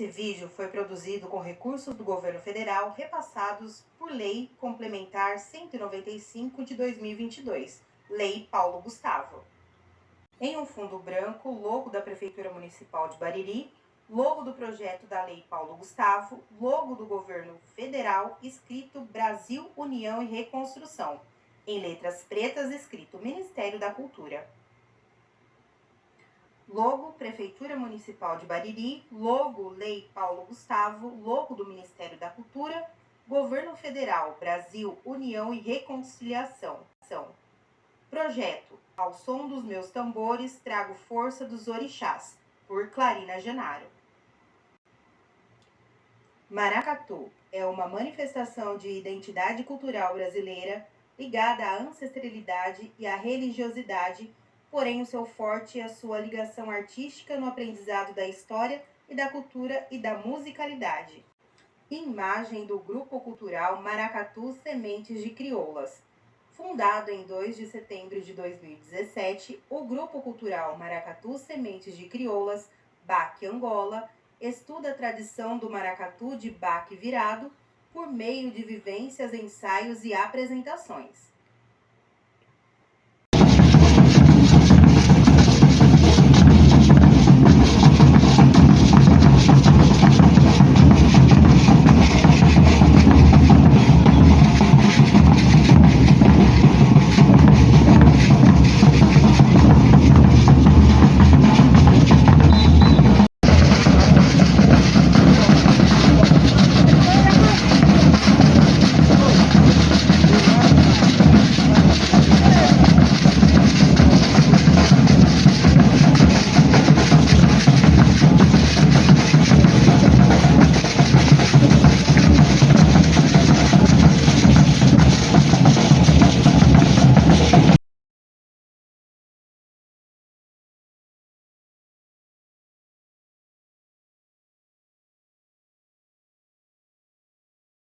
Esse vídeo foi produzido com recursos do governo federal repassados por Lei Complementar 195 de 2022, Lei Paulo Gustavo. Em um fundo branco, logo da Prefeitura Municipal de Bariri, logo do projeto da Lei Paulo Gustavo, logo do governo federal, escrito Brasil, União e Reconstrução, em letras pretas escrito Ministério da Cultura. Logo Prefeitura Municipal de Bariri, logo Lei Paulo Gustavo, logo do Ministério da Cultura, Governo Federal, Brasil, União e Reconciliação. Projeto Ao Som dos Meus Tambores Trago Força dos Orixás, por Clarina Genaro. Maracatu é uma manifestação de identidade cultural brasileira ligada à ancestralidade e à religiosidade, porém o seu forte é a sua ligação artística no aprendizado da história e da cultura e da musicalidade. Imagem do Grupo Cultural Maracatu Sementes de Crioulas. Fundado em 2 de setembro de 2017, o Grupo Cultural Maracatu Sementes de Crioulas, Baque Angola, estuda a tradição do maracatu de baque virado por meio de vivências, ensaios e apresentações.